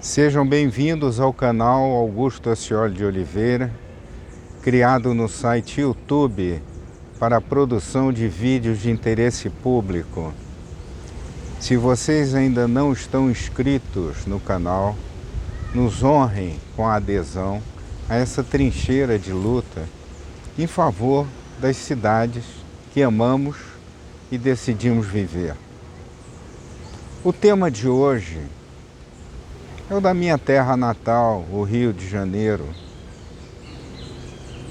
Sejam bem-vindos ao canal Augusto Ascioli de Oliveira, criado no site YouTube para a produção de vídeos de interesse público. Se vocês ainda não estão inscritos no canal, nos honrem com a adesão a essa trincheira de luta em favor das cidades que amamos e decidimos viver. O tema de hoje é o da minha terra natal, o Rio de Janeiro,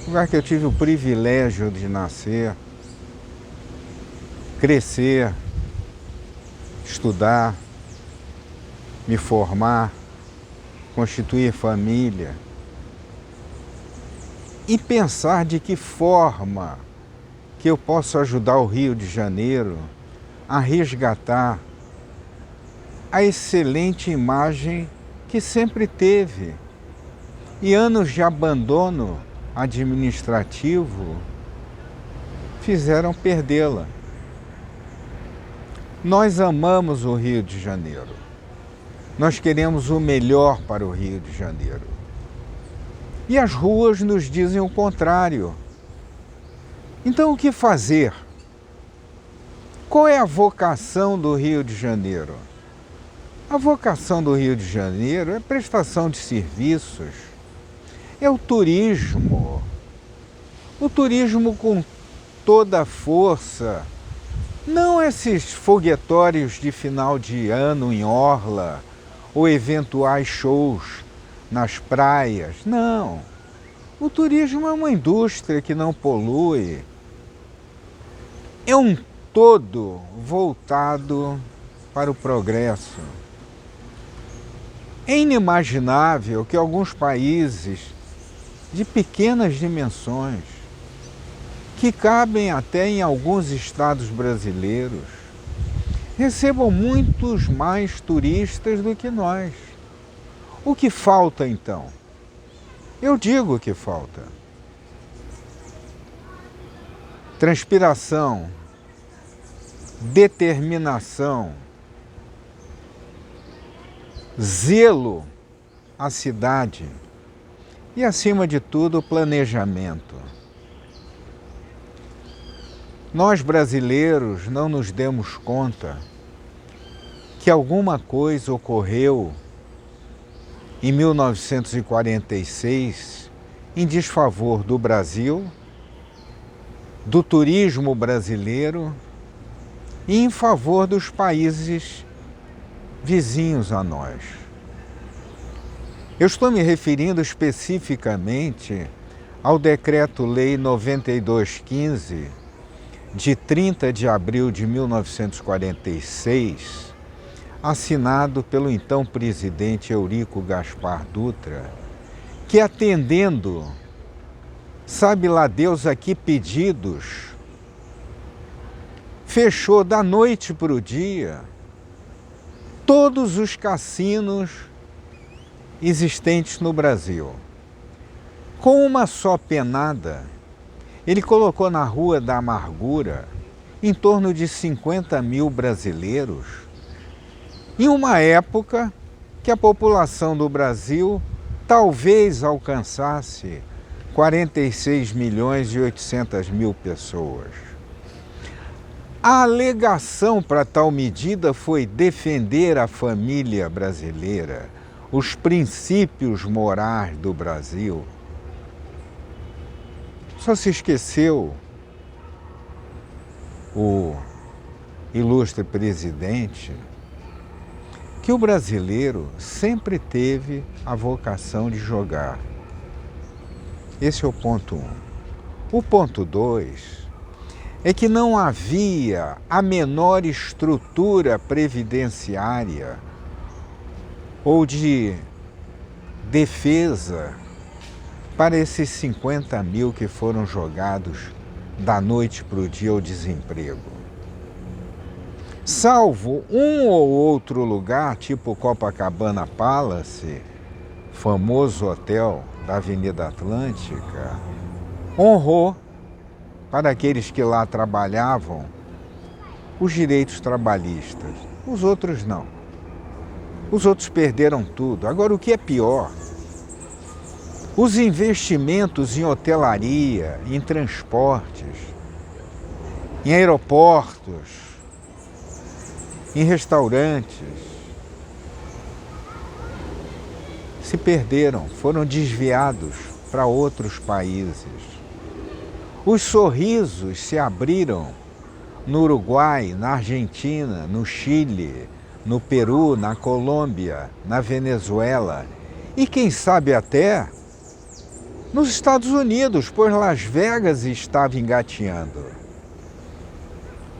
lugar que eu tive o privilégio de nascer, crescer, estudar, me formar, constituir família e pensar de que forma que eu posso ajudar o Rio de Janeiro a resgatar a excelente imagem que sempre teve, e anos de abandono administrativo fizeram perdê-la. Nós amamos o Rio de Janeiro. Nós queremos o melhor para o Rio de Janeiro. E as ruas nos dizem o contrário. Então, o que fazer? Qual é a vocação do Rio de Janeiro? A vocação do Rio de Janeiro é prestação de serviços, é o turismo com toda a força, não esses foguetórios de final de ano em orla ou eventuais shows nas praias, não. O turismo é uma indústria que não polui, é um todo voltado para o progresso. É inimaginável que alguns países de pequenas dimensões, que cabem até em alguns estados brasileiros, recebam muitos mais turistas do que nós. O que falta então? Eu digo que falta transpiração, determinação, zelo à cidade e, acima de tudo, planejamento. Nós, brasileiros, não nos demos conta que alguma coisa ocorreu em 1946 em desfavor do Brasil, do turismo brasileiro e em favor dos países vizinhos a nós. Eu estou me referindo especificamente ao Decreto-Lei 9215, de 30 de abril de 1946, assinado pelo então presidente Eurico Gaspar Dutra, que, atendendo, sabe lá Deus a que pedidos, fechou da noite para o dia todos os cassinos existentes no Brasil. Com uma só penada, ele colocou na Rua da Amargura em torno de 50 mil brasileiros, em uma época que a população do Brasil talvez alcançasse 46 milhões e 800 mil pessoas. A alegação para tal medida foi defender a família brasileira, os princípios morais do Brasil. Só se esqueceu o ilustre presidente que o brasileiro sempre teve a vocação de jogar. Esse é o ponto 1. O ponto 2 é que não havia a menor estrutura previdenciária ou de defesa para esses 50 mil que foram jogados da noite para o dia ao desemprego. Salvo um ou outro lugar, tipo Copacabana Palace, famoso hotel da Avenida Atlântica, honrou para aqueles que lá trabalhavam os direitos trabalhistas, os outros não. Os outros perderam tudo. Agora, o que é pior? Os investimentos em hotelaria, em transportes, em aeroportos, em restaurantes, se perderam, foram desviados para outros países. Os sorrisos se abriram no Uruguai, na Argentina, no Chile, no Peru, na Colômbia, na Venezuela e quem sabe até nos Estados Unidos, pois Las Vegas estava engateando.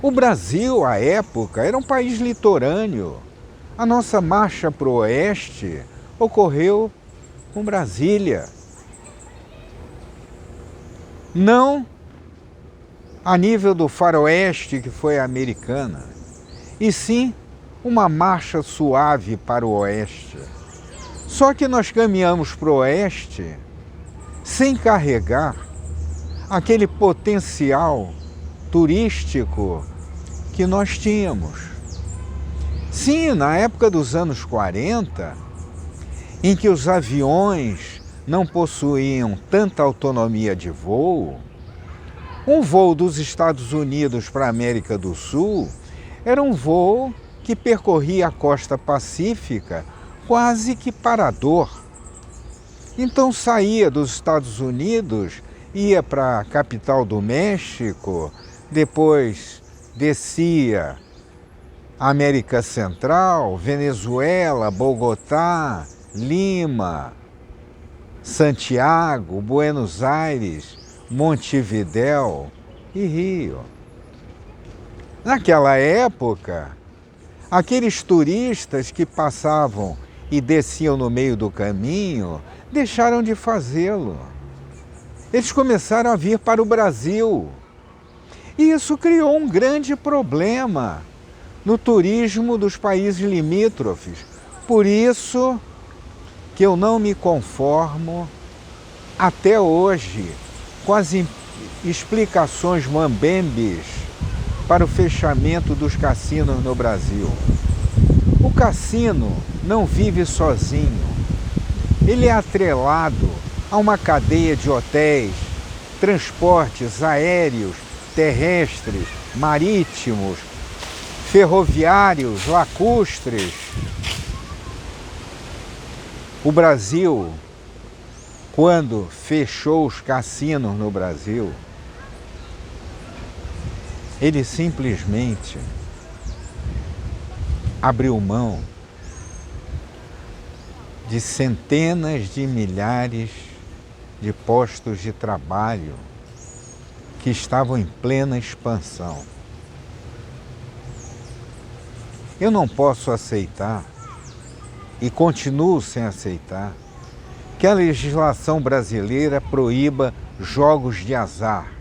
O Brasil, à época, era um país litorâneo. A nossa marcha para o oeste ocorreu com Brasília. Não a nível do faroeste, que foi a americana, e sim uma marcha suave para o oeste. Só que nós caminhamos para o oeste sem carregar aquele potencial turístico que nós tínhamos. Sim, na época dos anos 40, em que os aviões não possuíam tanta autonomia de voo, um voo dos Estados Unidos para a América do Sul era um voo que percorria a costa pacífica quase que parador. Então saía dos Estados Unidos, ia para a capital do México, depois descia a América Central, Venezuela, Bogotá, Lima, Santiago, Buenos Aires, Montevidéu e Rio. Naquela época, aqueles turistas que passavam e desciam no meio do caminho deixaram de fazê-lo. Eles começaram a vir para o Brasil. E isso criou um grande problema no turismo dos países limítrofes. Por isso que eu não me conformo até hoje com as explicações mambembes para o fechamento dos cassinos no Brasil. O cassino não vive sozinho. Ele é atrelado a uma cadeia de hotéis, transportes aéreos, terrestres, marítimos, ferroviários, lacustres. O Brasil, quando fechou os cassinos no Brasil, ele simplesmente abriu mão de centenas de milhares de postos de trabalho que estavam em plena expansão. Eu não posso aceitar, e continuo sem aceitar, que a legislação brasileira proíba jogos de azar.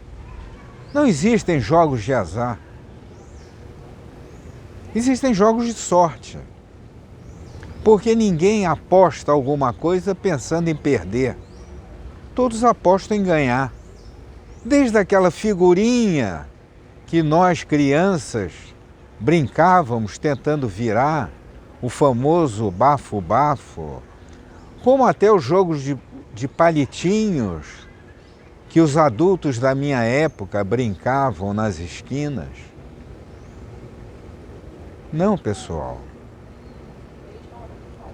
Não existem jogos de azar. Existem jogos de sorte. Porque ninguém aposta alguma coisa pensando em perder. Todos apostam em ganhar. Desde aquela figurinha que nós, crianças, brincávamos tentando virar, o famoso bafo-bafo, como até os jogos de palitinhos que os adultos da minha época brincavam nas esquinas. Não, pessoal.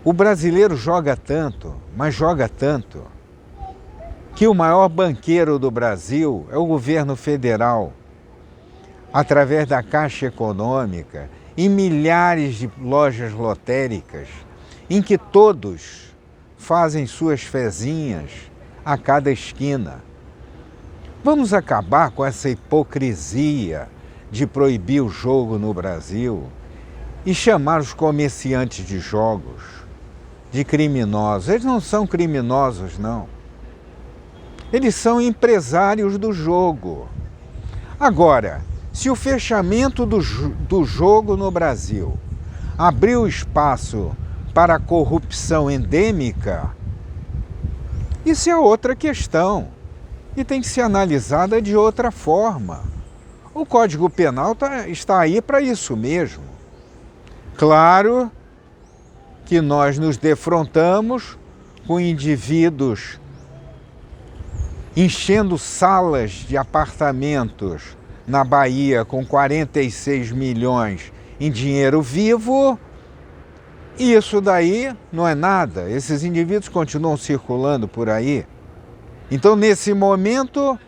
O brasileiro joga tanto, mas joga tanto, que o maior banqueiro do Brasil é o governo federal, através da Caixa Econômica, em milhares de lojas lotéricas, em que todos fazem suas fezinhas a cada esquina. Vamos acabar com essa hipocrisia de proibir o jogo no Brasil e chamar os comerciantes de jogos de criminosos. Eles não são criminosos, não. Eles são empresários do jogo. Agora, se o fechamento do jogo no Brasil abriu espaço para a corrupção endêmica, isso é outra questão e tem que ser analisada de outra forma. O Código Penal está aí para isso mesmo. Claro que nós nos defrontamos com indivíduos enchendo salas de apartamentos na Bahia com 46 milhões em dinheiro vivo, e isso daí não é nada. Esses indivíduos continuam circulando por aí. Então, nesse momento,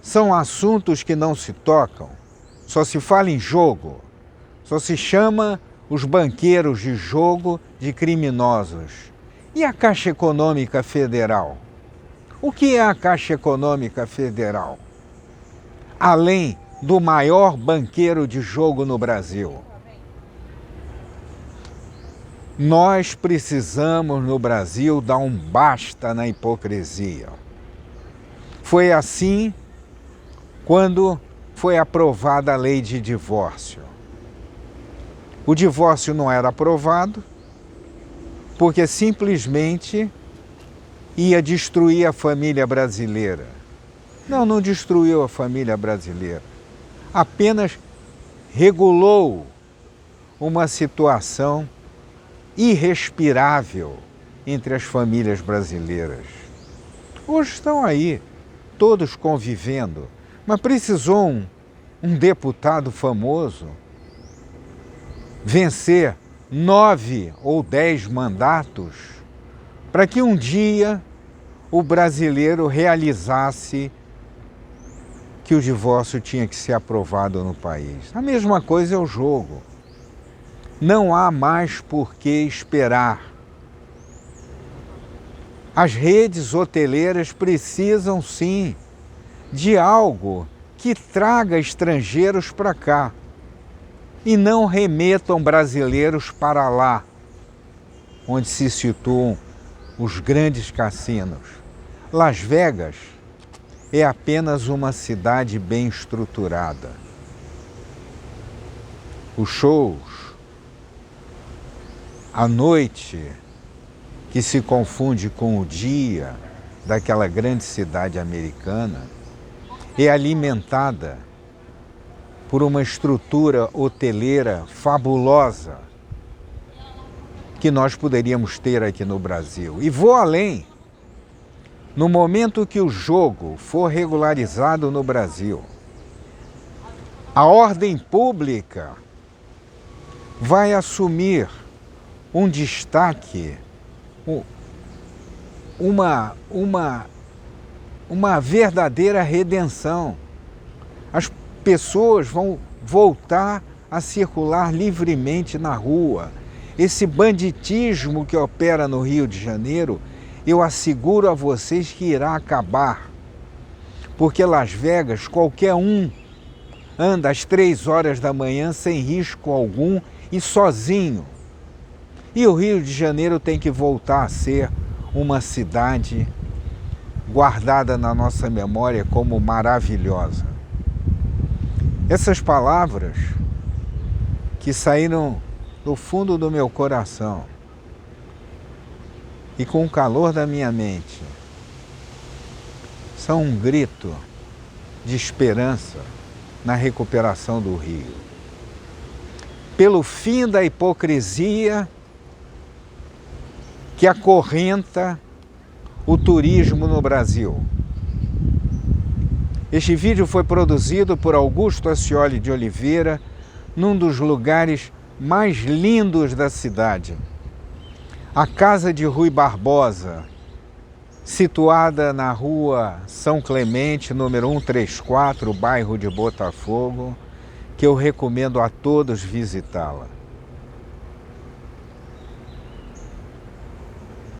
são assuntos que não se tocam. Só se fala em jogo. Só se chama os banqueiros de jogo de criminosos. E a Caixa Econômica Federal? O que é a Caixa Econômica Federal? Além do maior banqueiro de jogo no Brasil. Nós precisamos, no Brasil, dar um basta na hipocrisia. Foi assim quando foi aprovada a lei de divórcio. O divórcio não era aprovado porque simplesmente ia destruir a família brasileira. Não destruiu a família brasileira. Apenas regulou uma situação irrespirável entre as famílias brasileiras. Hoje estão aí, todos convivendo, mas precisou um deputado famoso vencer 9 ou 10 mandatos para que um dia o brasileiro realizasse que o divórcio tinha que ser aprovado no país. A mesma coisa é o jogo. Não há mais por que esperar. As redes hoteleiras precisam, sim, de algo que traga estrangeiros para cá e não remetam brasileiros para lá, onde se situam os grandes cassinos. Las Vegas é apenas uma cidade bem estruturada. Os shows, a noite, que se confunde com o dia daquela grande cidade americana, é alimentada por uma estrutura hoteleira fabulosa que nós poderíamos ter aqui no Brasil. E vou além. No momento que o jogo for regularizado no Brasil, a ordem pública vai assumir um destaque, uma verdadeira redenção. As pessoas vão voltar a circular livremente na rua. Esse banditismo que opera no Rio de Janeiro, eu asseguro a vocês que irá acabar. Porque Las Vegas, qualquer um anda às 3 horas da manhã sem risco algum e sozinho. E o Rio de Janeiro tem que voltar a ser uma cidade guardada na nossa memória como maravilhosa. Essas palavras que saíram do fundo do meu coração e com o calor da minha mente são um grito de esperança na recuperação do Rio. Pelo fim da hipocrisia que acorrenta o turismo no Brasil. Este vídeo foi produzido por Augusto Ascioli de Oliveira, num dos lugares mais lindos da cidade. A Casa de Rui Barbosa, situada na rua São Clemente, número 134, bairro de Botafogo, que eu recomendo a todos visitá-la.